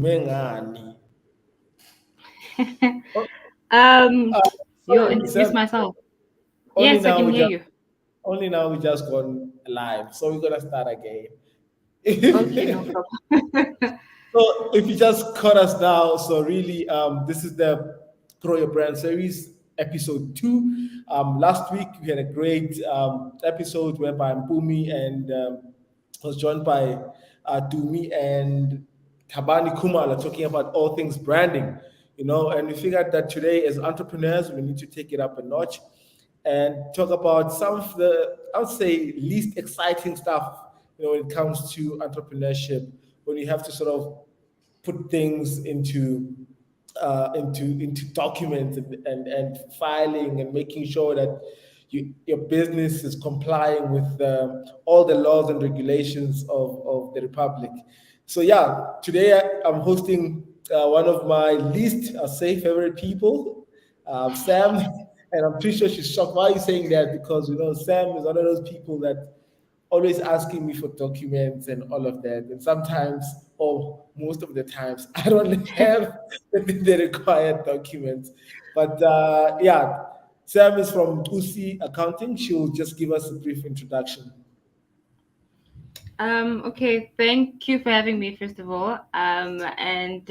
Mengani. O- um, yo, Sorry, introduce Sam. myself. Only Yes, I now can we hear just you. only now we just gone live, so we're gonna start again. Okay, no problem. So if you just caught us now, so really, this is the Grow Your Brand series, episode 2. Last week we had a great episode whereby Mpumi and was joined by Dumi and Tabani Kumala talking about all things branding, and we figured that today as entrepreneurs, we need to take it up a notch and talk about some of the, I would say, least exciting stuff, when it comes to entrepreneurship, when you have to sort of put things into documents and filing and making sure that your business is complying with all the laws and regulations of the republic. So yeah, today I'm hosting one of my least, I'll say, favorite people, Sam, and I'm pretty sure she's shocked. Why are you saying that? Because Sam is one of those people that always asking me for documents and all of that. And sometimes, or most of the times, I don't have the required documents. But yeah, Sam is from Usi Accounting. She'll just give us a brief introduction. Okay, thank you for having me, first of all. And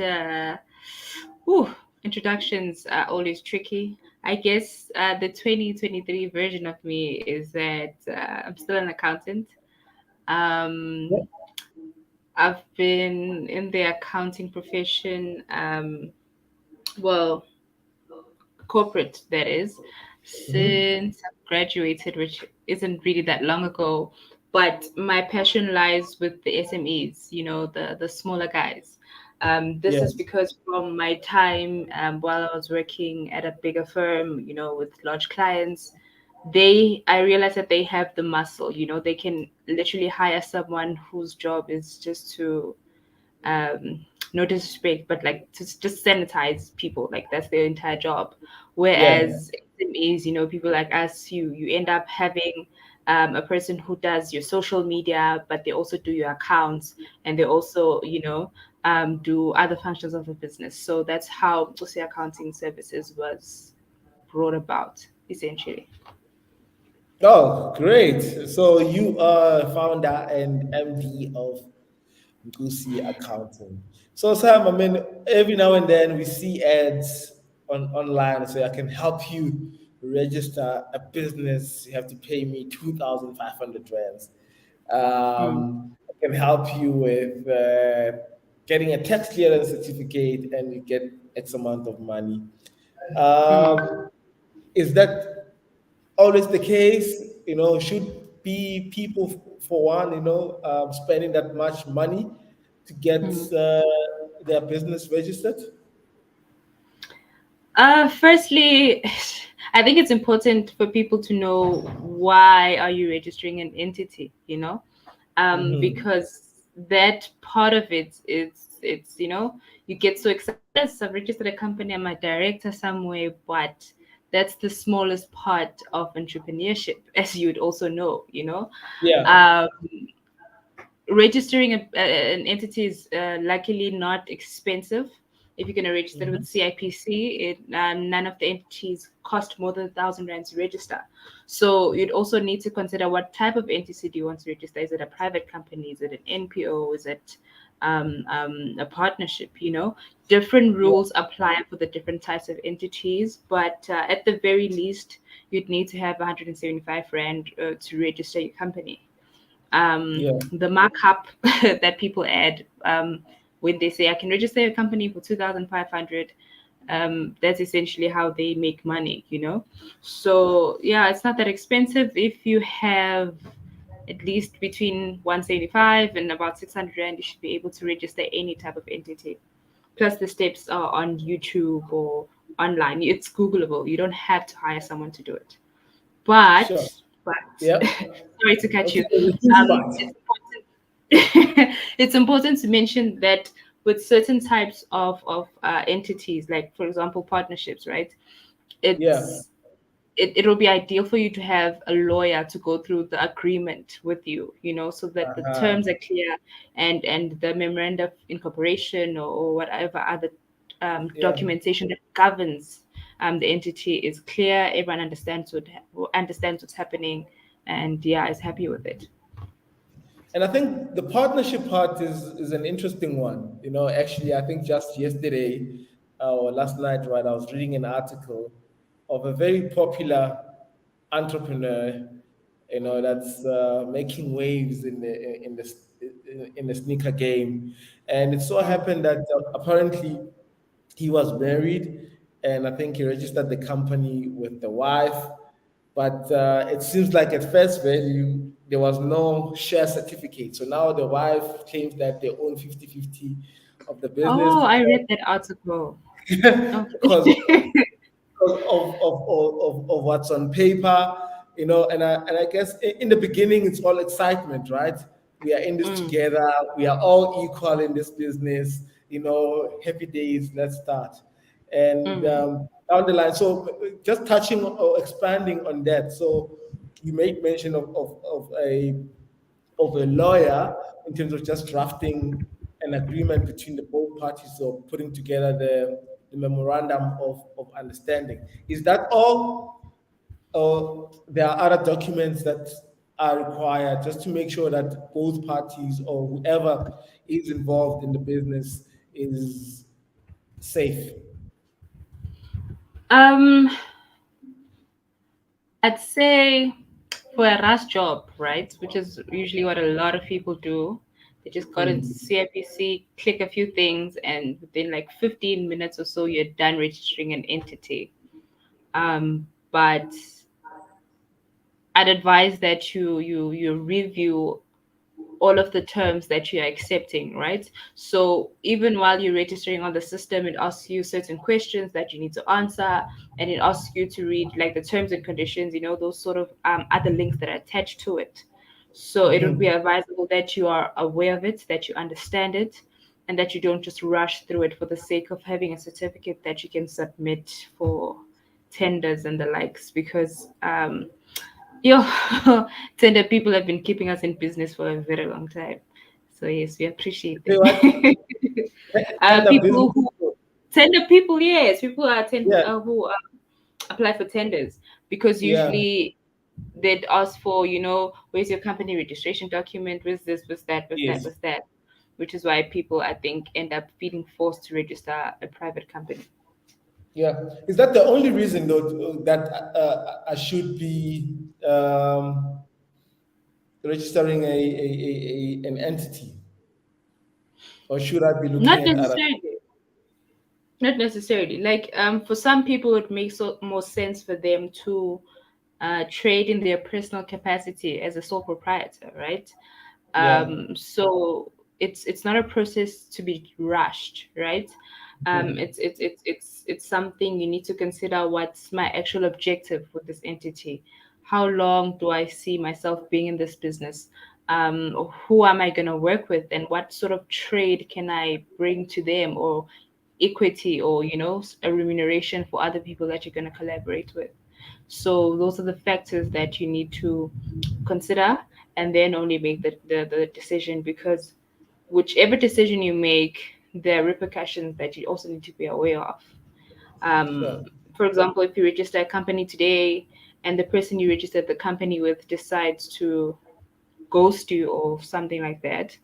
whew, introductions are always tricky. I guess the 2023 version of me is that I'm still an accountant. Yeah. Um, I've been in the accounting profession, well, corporate that is, Mhm. since I've graduated, which isn't really that long ago. But my passion lies with the SMEs, the smaller guys. This is Yes. because from my time while I was working at a bigger firm, with large clients, I realized that they have the muscle. They can literally hire someone whose job is just to um no disrespect, but like to just sanitize people, like that's their entire job. Yeah. Whereas SMEs, people like us, you end up having a person who does your social media, but they also do your accounts, and they also do other functions of the business. So that's how Jose Accounting Services was brought about, essentially. Oh, great. So you are founder and MD of Gusi Accounting. So Sam, I mean, every now and then we see ads online say I can help you register a business. You have to pay me 2,500 rands. Mm. I can help you with getting a tax clearance certificate, and you get X amount of money. Mm. Um, is that always the case? Should be people, for one, spending that much money to get Mm. their business registered? Firstly, I think it's important for people to know why are you registering an entity, Hmm. because that part of it is it's you get so excited. Yes, I've registered a company, I'm a director somewhere, but that's the smallest part of entrepreneurship, as you would also know. Yeah. Um, Registering an entity is luckily not expensive. If you're going to register with Hmm. CIPC, none of the entities cost more than 1,000 rands to register. So you'd also need to consider what type of entity do you want to register. Is it a private company? Is it an NPO? Is it a partnership? Different Yeah. rules apply for the different types of entities, but at the very least, you'd need to have 175 rand to register your company. Yeah. The markup that people add when they say I can register a company for 2,500. That's essentially how they make money. So yeah, it's not that expensive if you have at least between 175 and about 600 rand. You should be able to register any type of entity. Plus, the steps are on YouTube or online. It's Googleable. You don't have to hire someone to do it. But, Sure. but, Yeah. sorry to catch Okay. you. The tricky It's part. important. It's important to mention that with certain types of entities, like for example partnerships, right? Yeah. It's it'll be ideal for you to have a lawyer to go through the agreement with you, so that the Uh-huh. terms are clear, and the memorandum of incorporation, or whatever other Yeah. documentation that governs the entity is clear. Everyone understands what's happening, and yeah, is happy with it. And I think the partnership part is an interesting one. Actually, I think just yesterday or last night, right, I was reading an article of a very popular entrepreneur, that's making waves in the sneaker game. And it so happened that apparently he was married, and I think he registered the company with the wife. But it seems like at first value, there was no share certificate. So now the wife claims that they own 50-50 of the business Oh, I read that article. because Okay. of what's on paper, and I guess in the beginning it's all excitement, right? We are in this Mm, together. We are all equal in this business. Happy days. Let's start. And mm. down the line, so just touching or expanding on that. So you made mention of a lawyer in terms of just drafting an agreement between the both parties or putting together the memorandum of understanding. Is that all? Or there are other documents that are required just to make sure that both parties or whoever is involved in the business is safe? Um, I'd say for a rush job, right, which is usually what a lot of people do, they just got into Mm. CIPC, click a few things, and within like 15 minutes or so, you're done registering an entity. But I'd advise that you review all of the terms that you're accepting, right? So even while you're registering on the system, it asks you certain questions that you need to answer, and it asks you to read like the terms and conditions, those sort of other links that are attached to it. So it would be Mhm. advisable that you are aware of it, that you understand it, and that you don't just rush through it for the sake of having a certificate that you can submit for tenders and the likes, because Yo, tender people have been keeping us in business for a very long time. So yes, we appreciate Say what? them. Tender business. People who tender people, yes, people are Yeah, who apply for tenders, because yeah, usually they'd ask for, where's your company registration document, where's this, where's that, where's that, yes. where's that, which is why people, I think, end up feeling forced to register a private company. Yeah. Is that the only reason, though, that I should be registering an entity, or should I be looking Not at other? necessarily. Not necessarily. Like for some people, it makes more sense for them to trade in their personal capacity as a sole proprietor, right? Yeah. So it's not a process to be rushed, right? Mhm. It's something you need to consider. What's my actual objective with this entity? How long do I see myself being in this business? Who am I going to work with, and what sort of trade can I bring to them, or equity, or a remuneration for other people that you're going to collaborate with. So those are the factors that you need to consider, and then only make the decision, because whichever decision you make, there are repercussions that you also need to be aware of. um, Sure. for example, if you register a company today and the person you registered the company with decides to ghost you or something like that,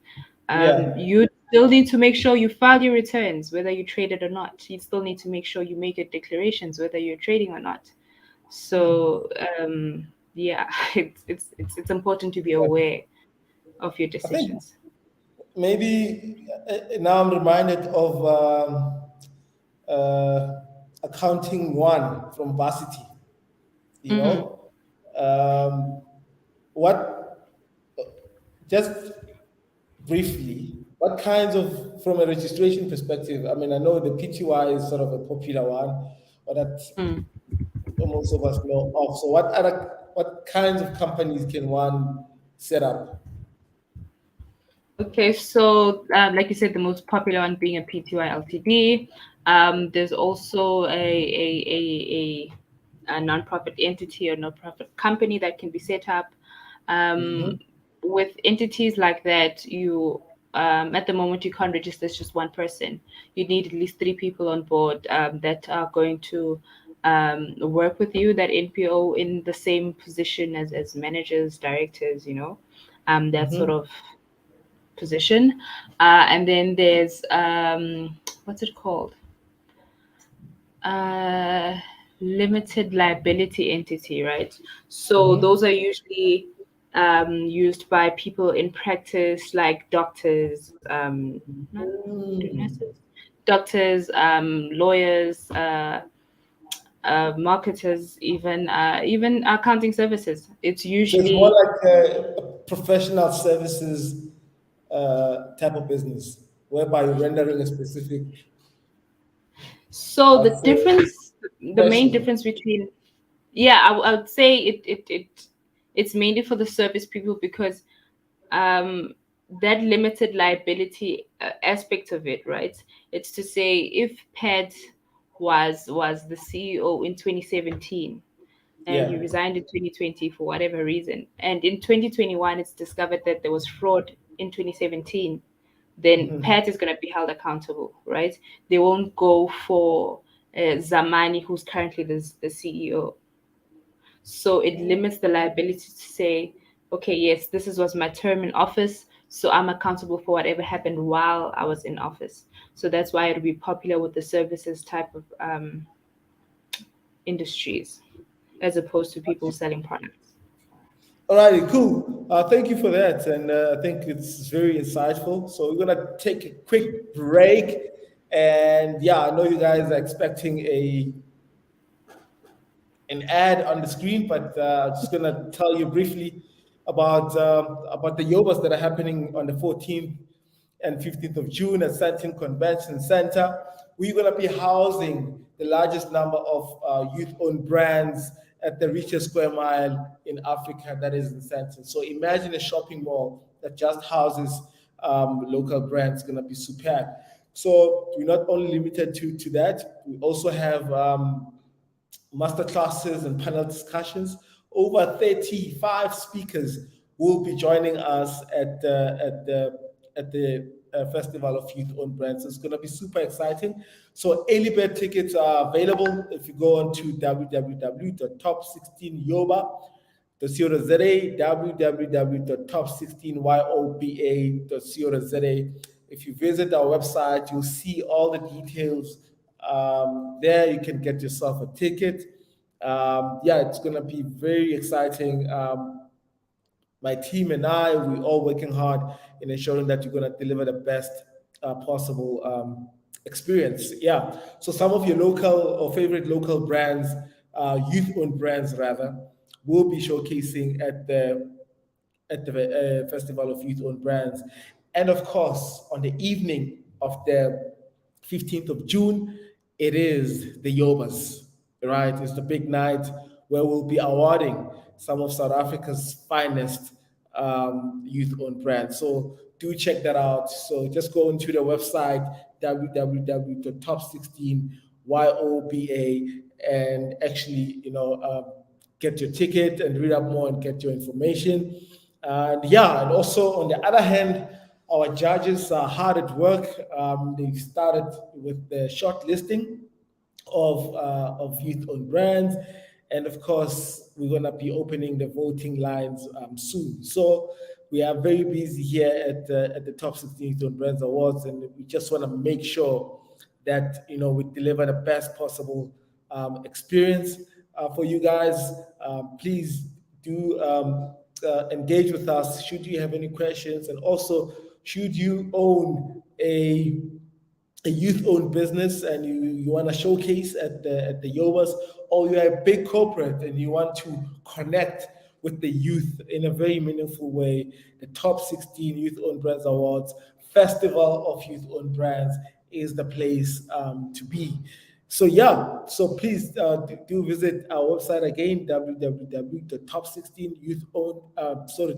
Yeah. you still need to make sure you file your returns, whether you traded or not. You still need to make sure you make your declarations, whether you're trading or not. Hmm. So yeah, it's important to be Yeah. aware of your I think decisions. maybe now I'm reminded of accounting one from varsity. You Hmm. know, um, what just briefly, what kinds of, from a registration perspective, I mean, I know the PTY is sort of a popular one, but that Mm. most of us know of. So what kinds of companies can one set up? Okay, so like you said, the most popular one being a PTY Ltd. There's also a a nonprofit entity or nonprofit company that can be set up. Um, with entities like that, you at the moment you can't register as just one person. You need at least three people on board that are going to work with you, that NPO, in the same position as managers, directors, that sort of position. And then there's what's it called? uh, Limited liability entity, right? So those are usually used by people in practice, like doctors, not nurses, doctors, lawyers, marketers, even accounting services. It's So it's more usually like a professional services type of business, whereby you're rendering a specific so the say, difference, the main profession. difference between, yeah, I would say it's mainly for the service people, because um, that limited liability aspect of it, right? It's to say, if Pat was the CEO in 2017 and he Yeah. resigned in 2020 for whatever reason, and in 2021 it's discovered that there was fraud in 2017, then Pat is going to be held accountable, right? They won't go for Zamani, who's currently the CEO. So it limits the liability to say, okay, yes, was my term in office, so I'm accountable for whatever happened while I was in office. So that's why it'll be popular with the services type of industries, as opposed to people selling products. Alrighty, cool. Thank you for that, and I think it's very insightful. So we're gonna take a quick break, and yeah, I know you guys are expecting an ad on the screen, but I'm just gonna tell you briefly about the yobas that are happening on the 14th and 15th of June at Sandton Convention Center. We're gonna be housing the largest number of youth-owned brands at the richest square mile in Africa, that is in Sandton. So imagine a shopping mall that just houses local brands. Gonna be superb. So we're not only limited to that. We also have master classes and panel discussions. Over 35 speakers will be joining us at the Festival of Youth Owned Brands. It's going to be super exciting. So early bird tickets are available if you go on to www.top16yoba.co.za, www.top16yoba.co.za. If you visit our website, you'll see all the details. There, you can get yourself a ticket. Yeah, it's going to be very exciting. My team and I, we're all working hard in ensuring that you're going to deliver the best possible experience. Yeah. So some of your local or favorite local brands, youth-owned brands rather, will be showcasing at the Festival of Youth-Owned Brands. And of course, on the evening of the 15th of June, it is the Yobas, right? It's the big night where we'll be awarding some of South Africa's finest youth-owned brands. So do check that out. So just go into the website www.top16yoba and actually, get your ticket and read up more and get your information. And yeah, and also on the other hand, our judges are hard at work. They've started with the shortlisting of youth-owned brands, and of course, we're gonna be opening the voting lines soon. So we are very busy here at the Top 16 Youth-Owned Brands Awards, and we just want to make sure that we deliver the best possible experience for you guys. Please do engage with us should you have any questions, and also should you own a youth-owned business and you want to showcase at the Yobas, or you're a big corporate and you want to connect with the youth in a very meaningful way, the Top 16 Youth-Owned Brands Awards Festival of Youth-Owned Brands is the place to be. So yeah, so please do visit our website again, www.top16 youth owned,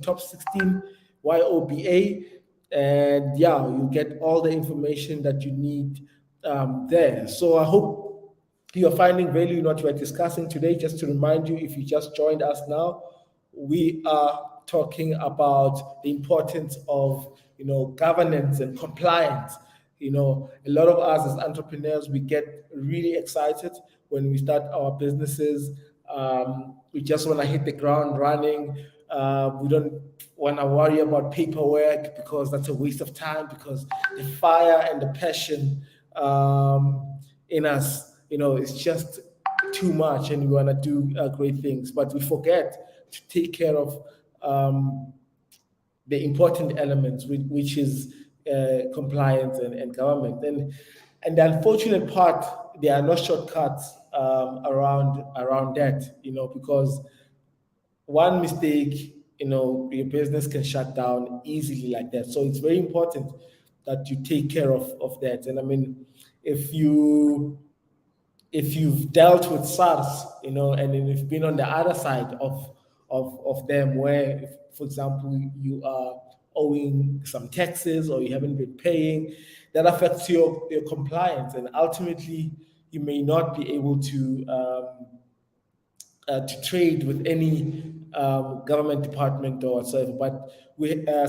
top 16 YOBA, and yeah, you get all the information that you need there. So I hope you're finding value in what we're discussing today, just to remind you, if you just joined us now, we are talking about the importance of, governance and compliance. A lot of us as entrepreneurs, we get really excited when we start our businesses. We just want to hit the ground running. We don't want to worry about paperwork, because that's a waste of time, because the fire and the passion in us, it's just too much, and we want to do great things, but we forget to take care of the important elements, which is compliance and government. And the unfortunate part, there are no shortcuts around that, because one mistake, your business can shut down easily like that. So it's very important that you take care of that. And I mean, if you've dealt with SARS, and then you've been on the other side of them, where, if, for example, you are owing some taxes or you haven't been paying, that affects your compliance, and ultimately you may not be able to trade with any government department or whatsoever. But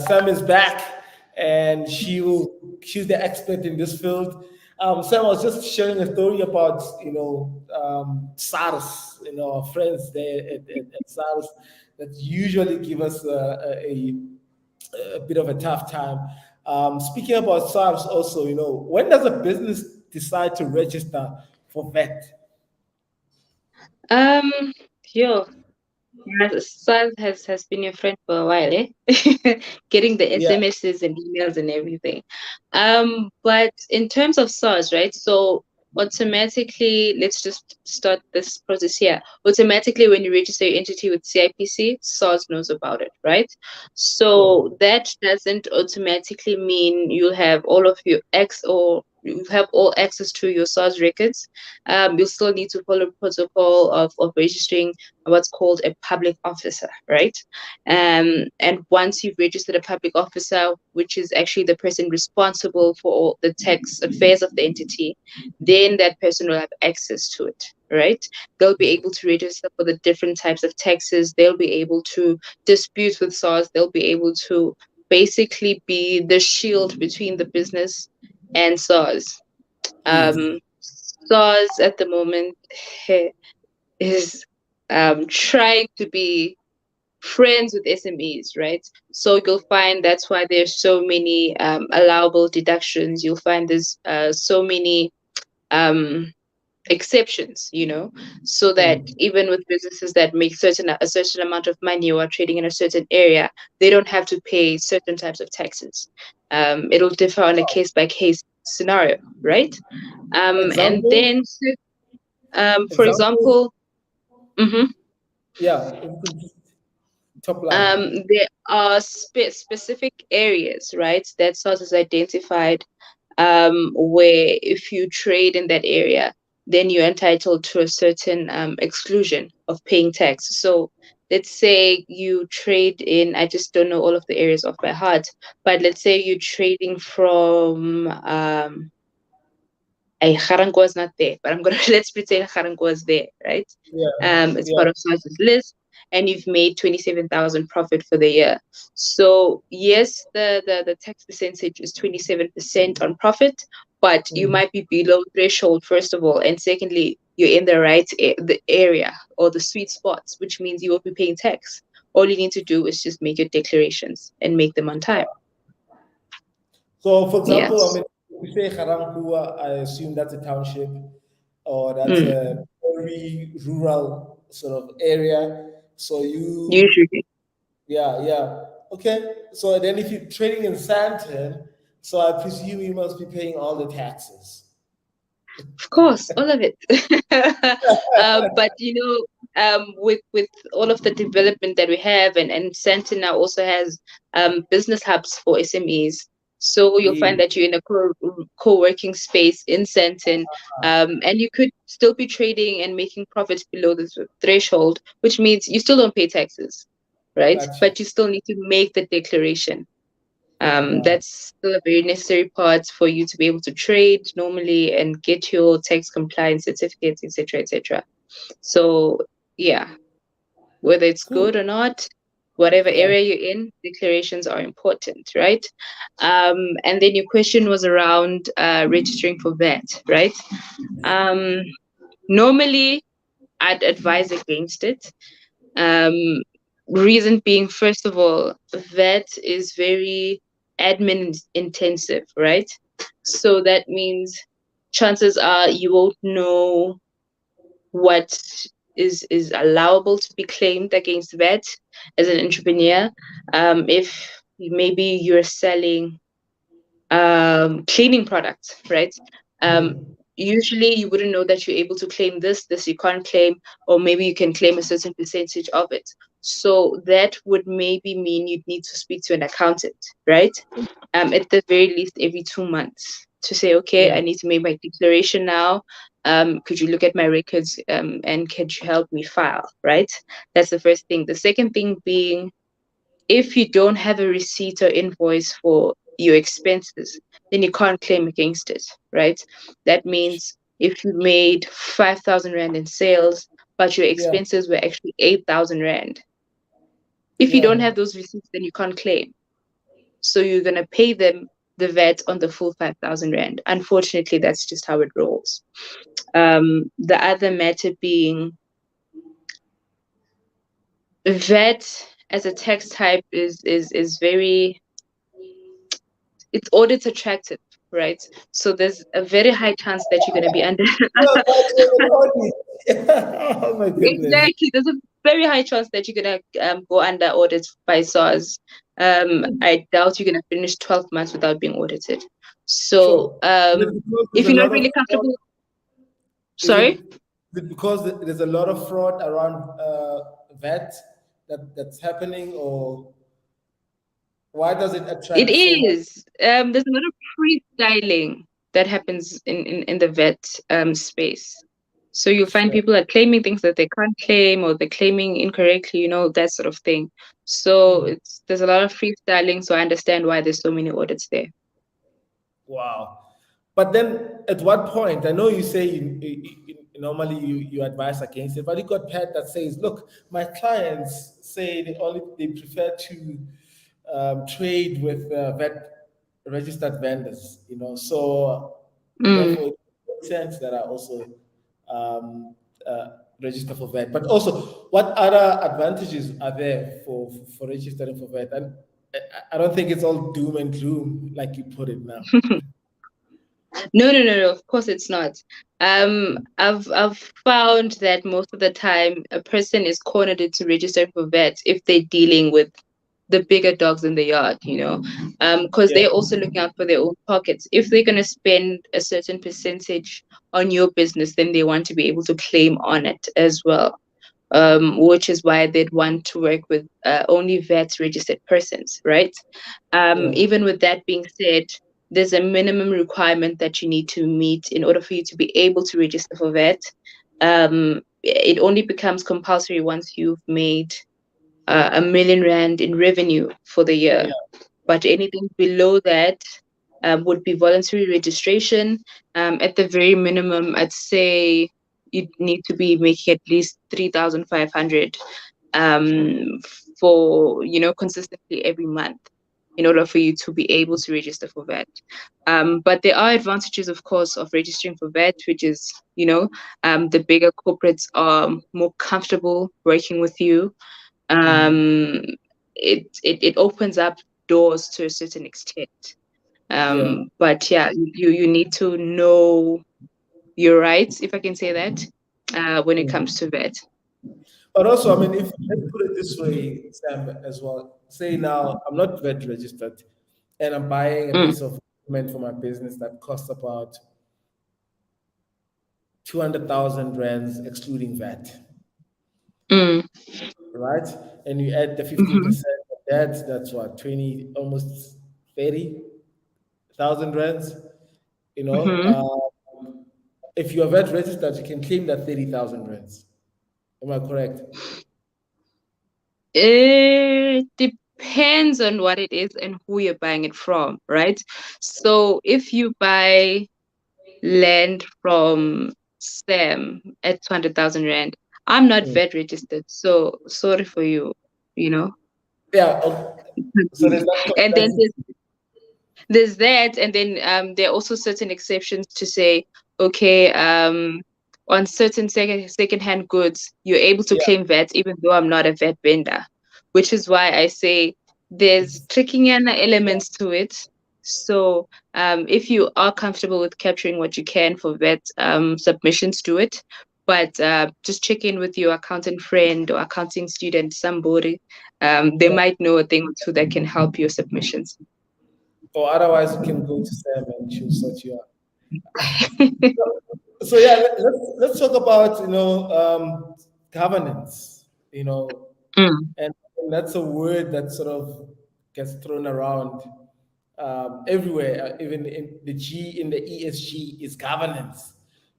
Sam is back, and she's the expert in this field. Sam, I was just sharing a story about SARS, our friends there at SARS, that usually give us a bit of a tough time. Speaking about SARS, also, when does a business decide to register for VAT? Yo, SARS has been your friend for a while, eh? Getting the Yeah. SMSs and emails and everything. But in terms of SARS, right? So automatically, let's just start this process here. Automatically, when you register your entity with CIPC, SARS knows about it, right? Sure. So that doesn't automatically mean you'll have all of your or you have all access to your SARS records. You'll still need to follow protocol of registering what's called a public officer, right? And once you've registered a public officer, which is actually the person responsible for all the tax affairs of the entity, then that person will have access to it, right? They'll be able to register for the different types of taxes. They'll be able to dispute with SARS. They'll be able to basically be the shield between the business and SARS. Yes. SARS at the moment is trying to be friends with SMEs, right? So you'll find that's why there's so many allowable deductions. You'll find there's so many um, exceptions, so that even with businesses that make a certain amount of money or are trading in a certain area, they don't have to pay certain types of taxes. It'll differ on a case by case scenario, right? And Example. then, for Example. example, mhm, Yeah. If you could just top line. there are specific areas, right, that SARS has identified, where if you trade in that area, then you're entitled to a certain exclusion of paying tax. So let's say you trade in, I just don't know all of the areas off by heart, but let's say you're trading from Garango is not there, but I'm gonna let's pretend Garango is there, right? Yeah. It's Yeah. part of SARS's list, and you've made 27,000 profit for the year. So yes, the tax percentage is 27% on profit, but you might be below threshold first of all, and secondly, you're in the right the area or the sweet spots, which means you won't be paying tax. All you need to do is just make your declarations and make them on time. So, for example, I Yes. mean, if you say Harampua, I assume that's a township, or that's Mm, a very rural sort of area. So usually. yeah, yeah. Okay. So then if you're trading in Sandton, so I presume you must be paying all the taxes. Of course, all of it. But with all of the development that we have, and Santa now also has business hubs for SMEs. So you'll Yeah. find that you're in a co-working space in Santon, and you could still be trading and making profits below the threshold, which means you still don't pay taxes, right? Gotcha. But you still need to make the declaration. Wow. That's still a very necessary part for you to be able to trade normally and get your tax compliance certificates, etc., etc. So yeah, whether it's Cool. good or not, whatever Yeah. area you're in, declarations are important, right? And then your question was around registering for VAT, right? Um, Normally, I'd advise against it. Um, Reason being, first of all, that is very admin intensive, right? So that means chances are you won't know what is allowable to be claimed against VAT as an entrepreneur. If maybe you're selling cleaning products, right? Um, Mhm. Usually you wouldn't know that you're able to claim this you can't claim, or maybe you can claim a certain percentage of it. So that would maybe mean you'd need to speak to an accountant, right? At the very least every 2 months to say, okay, Yeah. I need to make my declaration now. Could you look at my records and could you help me file, right? That's the first thing. The second thing being, if you don't have a receipt or invoice for your expenses, then you can't claim against it, right? That means if you made 5,000 Rand in sales, but your Yeah. expenses were actually 8,000 Rand. If you don't Yeah. have those receipts, then you can't claim. So you're going to pay them the VAT on the full 5,000 Rand. Unfortunately, that's just how it rolls. The other matter being VAT as a tax type is very, it's audit attractive, right? So there's a very high chance that you're going to be under. Oh, that's really funny. Oh my goodness. Exactly, there's a very high chance that you're going to go under audit by SARS. I doubt you're going to finish 12 months without being audited. So Sure. Is it because if there's a you're not lot of really fraud? comfortable, Is sorry. it because there's a lot of fraud around VAT that's happening, or why does it It attract so much? is. There's a lot of freestyling that happens in the vet space. So you'll find Sure. people are claiming things that they can't claim, or they're claiming incorrectly, that sort of thing. So Mhm. there's a lot of freestyling. So I understand why there's so many audits there. Wow. But then at what point, I know you say normally you advise against it, but you got Pat that says, look, my clients say they prefer to trade with registered vendors, so Mm. therefore it makes sense that I also um, uh, register for VAT. But also, what other advantages are there for registering for VAT? And I don't think it's all doom and gloom like you put it now. No, no, no, no. Of course, it's not. I've found that most of the time a person is cornered into registering for vet if they're dealing with the bigger dogs in the yard, because Yeah, they're also looking out for their own pockets. If they're gonna spend a certain percentage on your business, then they want to be able to claim on it as well. Which is why they'd want to work with only vet registered persons, right? yeah, Even with that being said, there's a minimum requirement that you need to meet in order for you to be able to register for VAT. It only becomes compulsory once you've made 1 million Rand in revenue for the year. yeah. But anything below that would be voluntary registration. At the very minimum, I'd say you'd need to be making at least 3,500 um, for consistently every month in order for you to be able to register for VAT. But there are advantages, of course, of registering for VAT, which is the bigger corporates are more comfortable working with you. Mhm. um, it opens up doors to a certain extent. Yeah. But yeah, you need to know your rights, if I can say that, when it Mhm. comes to that. But also, I mean, if let's put it this way, Sam, as well. Say now I'm not VAT registered, and I'm buying a Mm, piece of equipment for my business that costs about 200,000 rands, excluding VAT, mm, right? And you add the mhm, 15% of that, that's what, 20, almost 30,000 rands. You know, mhm. if you are VAT registered, you can claim that 30,000 rands. Am I correct? It depends on what it is and who you're buying it from, right? So if you buy land from Sam at 200,000 Rand, I'm not Mm. VAT registered. So sorry for you, you know. Yeah. So there's that And then complexity. there's that, and then there are also certain exceptions to say, okay, on certain second-hand goods, you're able to Yeah. claim VAT even though I'm not a VAT vendor, which is why I say there's tricking elements to it. So if you are comfortable with capturing what you can for VAT submissions, do it. But just check in with your accountant friend or accounting student, somebody. They Yeah. might know a thing or two that can help your submissions. Or otherwise, you can go to Sam and she'll sort you out. So yeah, let's talk about governance. Mm, And that's a word that sort of gets thrown around everywhere. Even in the G in the ESG is governance.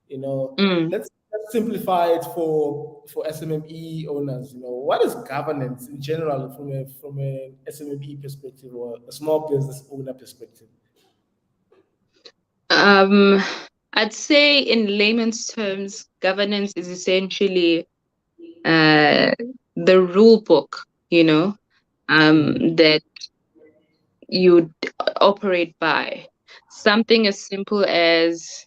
You know, mm. let's simplify it for SMME owners. What is governance in general from an SMME perspective or a small business owner perspective? Um, I'd say in layman's terms, governance is essentially uh, the rule book, Mm, that you operate by. Something as simple as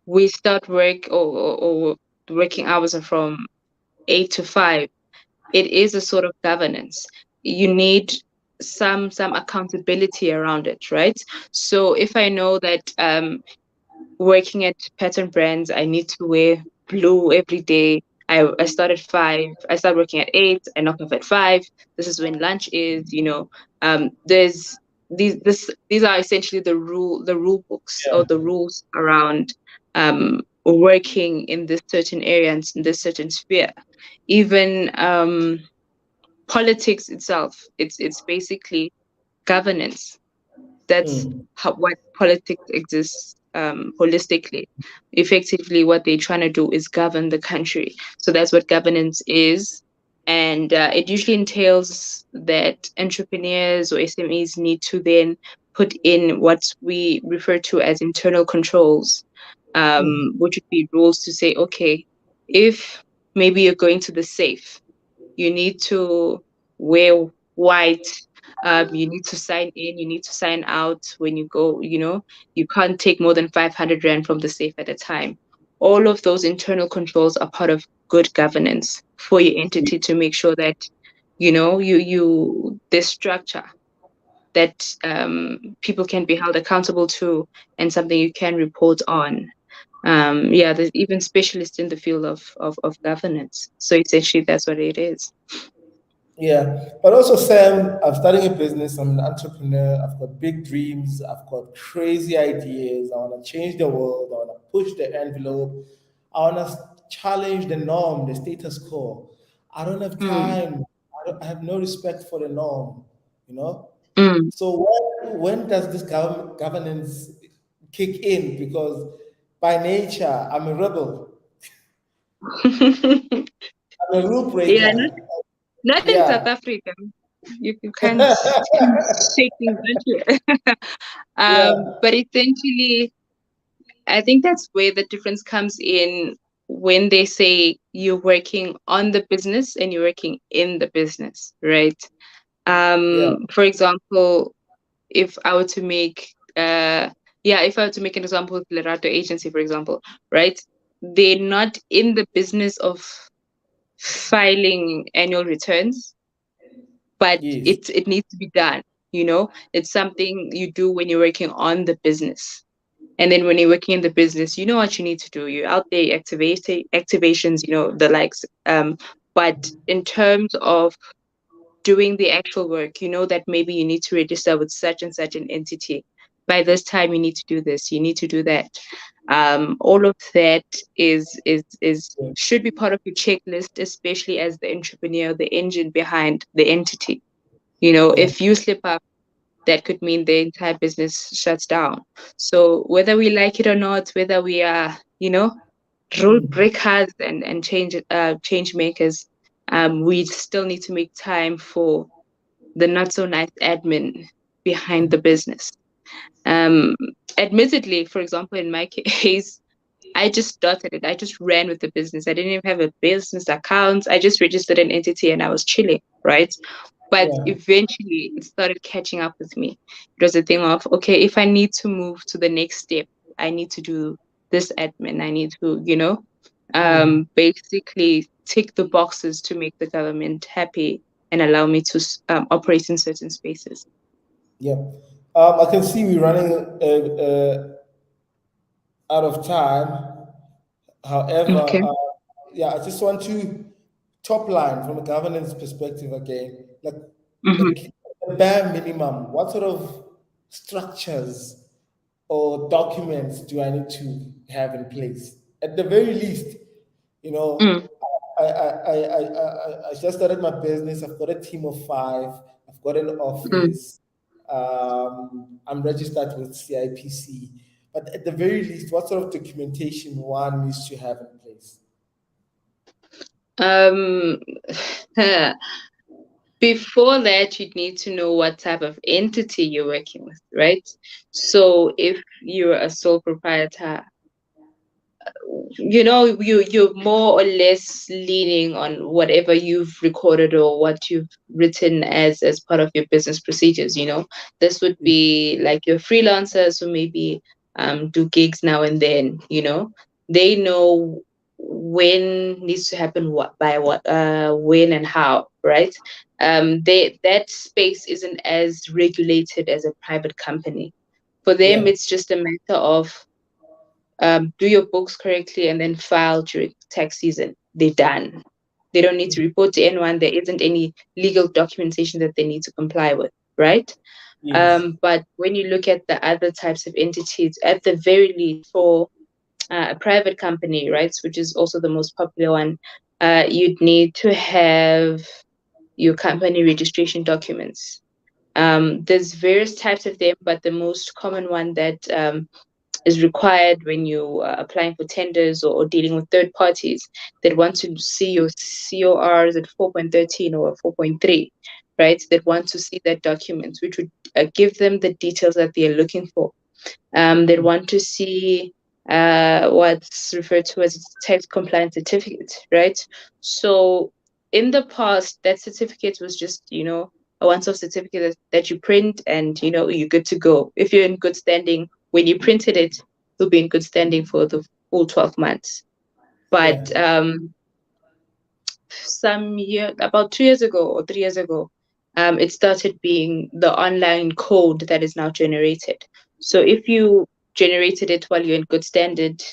we start work or working hours are from 8 to 5. It is a sort of governance. You need some accountability around it, right? So if I know that working at Pattern Brands, I need to wear blue every day. I start at 5. I start working at 8. I knock off at 5. This is when lunch is. There's these are essentially the rule books or yeah. the rules around working in this certain area and in this certain sphere. Even politics itself, it's basically governance. That's Mm, what politics exists holistically. Effectively, what they're trying to do is govern the country. So that's what governance is. And it usually entails that entrepreneurs or SMEs need to then put in what we refer to as internal controls, mm, which would be rules to say, okay, if maybe you're going to the safe, you need to wear white. You need to sign in, you need to sign out when you go, you can't take more than 500 Rand from the safe at a time. All of those internal controls are part of good governance for your entity to make sure that, this structure that people can be held accountable to and something you can report on. Yeah, there's even specialists in the field of governance. So essentially, that's what it is. yeah. But also, Sam, I'm starting a business. I'm an entrepreneur. I've got big dreams. I've got crazy ideas. I want to change the world. I want to push the envelope. I want to challenge the norm, the status quo. I don't have Mm, time. I have no respect for the norm, you know? mm. So when does this governance kick in? Because by nature, I'm a rebel. I'm a rule Yeah, breaker. not in South Yeah. Africa. You can't shake things out here. Yeah. But essentially, I think that's where the difference comes in when they say you're working on the business and you're working in the business, right? Yeah. For example, if I were to make if I were to make an example with Lerato Agency, for example, right? They're not in the business of filing annual returns, but Yes. it needs to be done. It's something you do when you're working on the business. And then when you're working in the business, you know what you need to do. You're out there activations, the likes. But in terms of doing the actual work, you know that maybe you need to register with such and such an entity. By this time, you need to do this, you need to do that. All of that is Yeah. should be part of your checklist, especially as the entrepreneur, the engine behind the entity. Yeah. If you slip up, that could mean the entire business shuts down. So whether we like it or not, whether we are, rule Mm. breakers and change makers, we still need to make time for the not so nice admin behind the business. Um, Admittedly, for example, in my case, I just started it. I just ran with the business. I didn't even have a business account. I just registered an entity and I was chilling, right? But Yeah. eventually it started catching up with me. It was a thing of, okay, if I need to move to the next step, I need to do this admin. I need to, Mm. basically tick the boxes to make the government happy and allow me to operate in certain spaces. Yeah. I can see we're running out of time. However, Okay. yeah, I just want to top line from a governance perspective again, like Mm-hmm. the bare minimum. What sort of structures or documents do I need to have in place? At the very least, you know, Mm, I just started my business. I've got a team of five. I've got an mm. office. I'm registered with CIPC. But at the very least, what sort of documentation one needs to have in place? Um, Before that, you'd need to know what type of entity you're working with, right? So if you're a sole proprietor, you're more or less leaning on whatever you've recorded or what you've written as part of your business procedures. This would be like your freelancers who maybe do gigs now and then. They know when needs to happen, what by what, when and how, right? That space isn't as regulated as a private company. For them Yeah. it's just a matter of do your books correctly and then file during tax season. They're done. They don't need to report to anyone. There isn't any legal documentation that they need to comply with, right? Yes. But when you look at the other types of entities, at the very least, for a private company, right, which is also the most popular one, you'd need to have your company registration documents. There's various types of them, but the most common one that is required when you are applying for tenders or dealing with third parties that want to see your CORs at 4.13 or 4.3, right? That want to see that document, which would give them the details that they are looking for. They Mm. want to see what's referred to as a tax compliance certificate, right? So in the past, that certificate was just, a once-off certificate that you print and, you're good to go. If you're in good standing, when you printed it, you'll be in good standing for the full 12 months. Yeah. But about 2 years ago or 3 years ago, it started being the online code that is now generated. So if you generated it while you're in good standard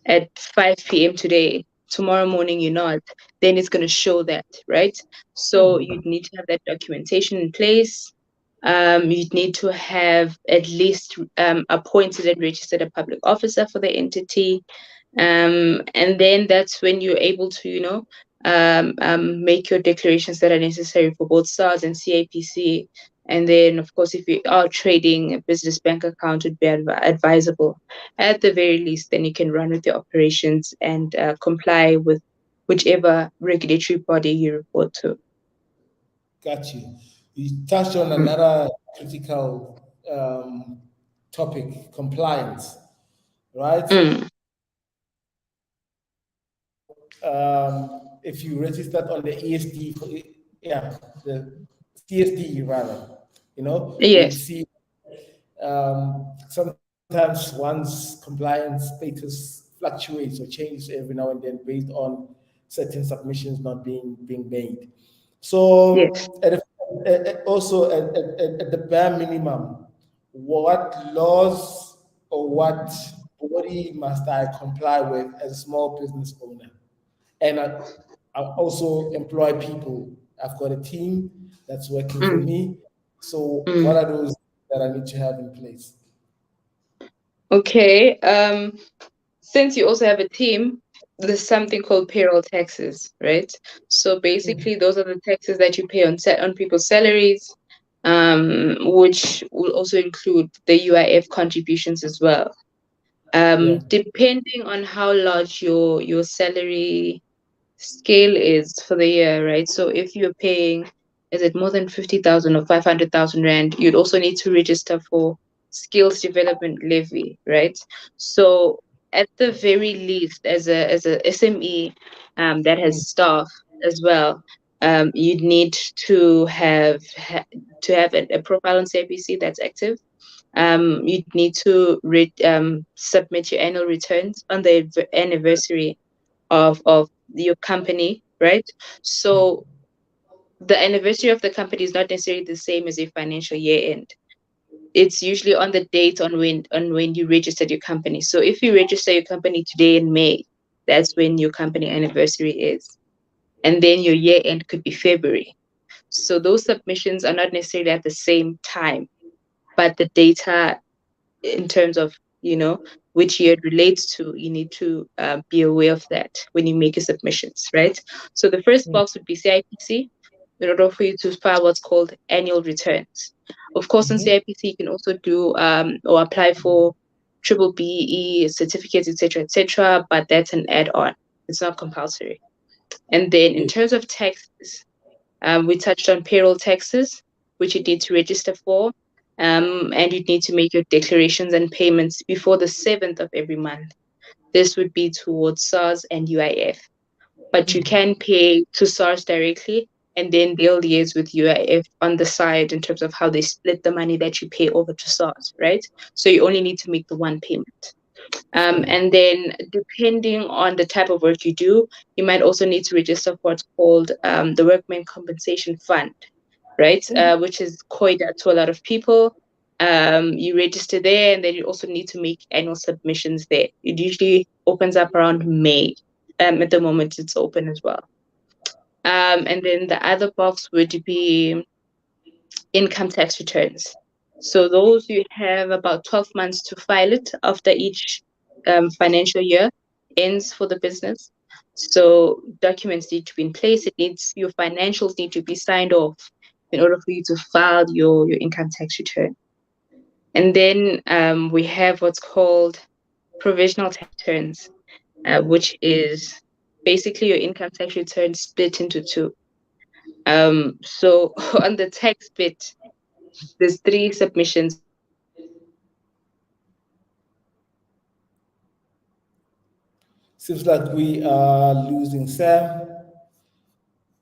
at 5 p.m. today, tomorrow morning you're not, then it's going to show that, right? So Mm. you'd need to have that documentation in place. You'd need to have at least appointed and registered a public officer for the entity. And then that's when you're able to, make your declarations that are necessary for both SARS and CAPC. And then, of course, if you are trading, a business bank account would be advisable. At the very least, then you can run with your operations and comply with whichever regulatory body you report to. Got you. You touched on Mm. another critical topic, compliance, right? Mm. If you registered on the ESD, yeah, the CSD rather, you would Yes. see sometimes one's compliance status fluctuates or changes every now and then based on certain submissions not being made. Yes. So, also at the bare minimum, what laws or what body must I comply with as a small business owner? And I also employ people. I've got a team that's working for Mm. me. So, what Mm. are those that I need to have in place? Okay. Since you also have a team, there's something called payroll taxes, right? So Mm. basically, those are the taxes that you pay on people's salaries, which will also include the UIF contributions as well. Yeah. Depending on how large your salary scale is for the year, right? So if you're paying is it more than 50,000 or 500,000 Rand, you'd also need to register for skills development levy, right? So at the very least, as a SME that Mm. has staff as well, you'd need to have a profile on CIPC that's active. You'd need to submit your annual returns on the anniversary of your company, right? So the anniversary of the company is not necessarily the same as your financial year end. It's usually on the date on when you registered your company. So if you register your company today in May, that's when your company anniversary is. And then your year end could be February. So those submissions are not necessarily at the same time, but the data in terms of which year it relates to, you need to be aware of that when you make your submissions, right? So the first Mm. box would be CIPC in order for you to file what's called annual returns. Of course, on Mhm. CIPC, you can also do or apply for triple BE certificates, etc., but that's an add-on. It's not compulsory. And then in Yeah. terms of taxes, we touched on payroll taxes, which you need to register for, and you need to make your declarations and payments before the 7th of every month. This would be towards SARS and UIF, but you Mm. can pay to SARS directly, and then they'll liaise with UIF on the side in terms of how they split the money that you pay over to SARS, right? So you only need to make the one payment. Sure. And then, depending on the type of work you do, you might also need to register for what's called the Workmen Compensation Fund, right? Mm. Which is COIDA to a lot of people. You register there, and then you also need to make annual submissions there. It usually opens up around May. At the moment, it's open as well. And then the other box would be income tax returns. So those you have about 12 months to file it after each financial year ends for the business. So documents need to be in place. Your financials need to be signed off in order for you to file your income tax return. And then we have what's called provisional tax returns, which is basically your income tax return split into two. So on the tax bit, there's three submissions at the very least. Seems like we are losing Sam.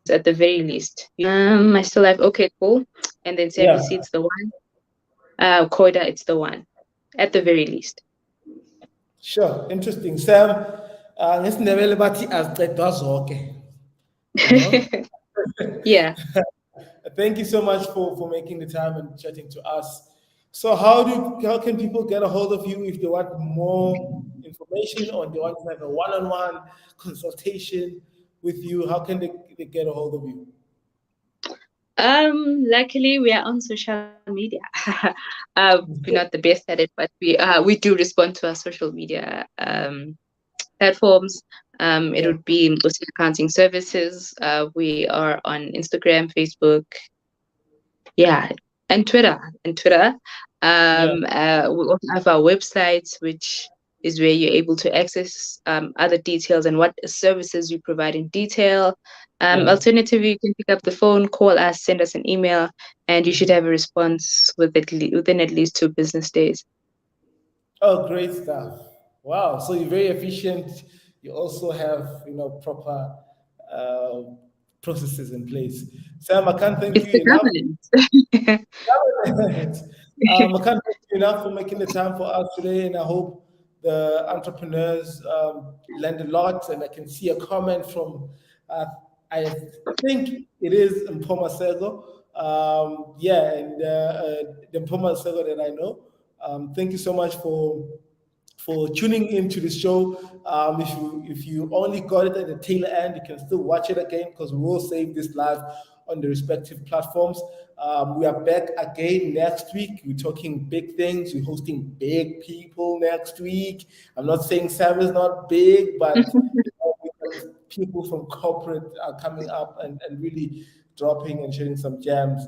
I still have okay, cool. And then Yeah, CIPC, it's the one. COIDA, it's the one. At the very least. sure. Interesting. Sam, ngesindebele bathi azicedwa zonke. You know? Yeah. Thank you so much for making the time and chatting to us. So how can people get a hold of you if they want more information or they want to have a one-on-one consultation with you? How can they get a hold of you? Luckily we are on social media. We're not the best at it, but we do respond to our social media platforms. It Yeah. would be Nkosi Accounting Services. We are on Instagram, Facebook, yeah, and Twitter. Yeah. We also have our website, which is where you're able to access other details and what services we provide in detail. Yeah. Alternatively, you can pick up the phone, call us, send us an email, and you should have a response within at least 2 business days. Oh, great stuff. Wow. So you're very efficient. You also have, proper uh, processes in place. Sam, I can't thank It's you the enough. governance. I can't thank you enough for making the time for us today, and I hope the entrepreneurs learned a lot. And I can see a comment from, uh, I think it is Mpoma Sego. Yeah, and the Mpoma Sego that I know. Thank you so much for tuning into the show. If you only got it at the tail end, you can still watch it again because we will save this live on the respective platforms. We are back again next week. We're talking big things. We're hosting big people next week. I'm not saying Sam is not big, but people from corporate are coming up and really dropping and sharing some gems.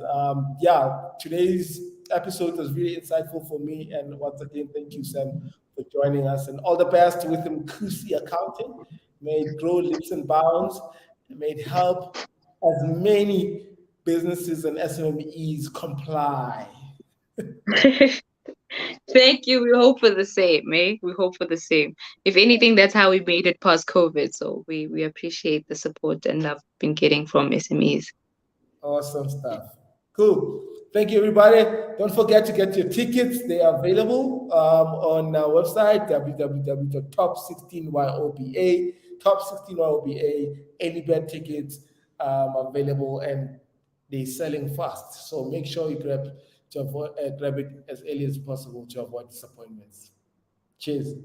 Yeah, today's episode was really insightful for me. And once again, thank you, Sam, for joining us. And all the best with Mkusi Accounting. May it grow leaps and bounds. May it help as many businesses and SMEs comply. Thank you. We hope for the same, eh? We hope for the same. If anything, that's how we made it past COVID. So we appreciate the support and love been getting from SMEs. Awesome stuff. Cool. Thank you, everybody. Don't forget to get your tickets. They are available on our website, www.top16yoba. Top16yoba, any bed tickets available, and they're selling fast. So make sure you grab it as early as possible to avoid disappointments. Cheers.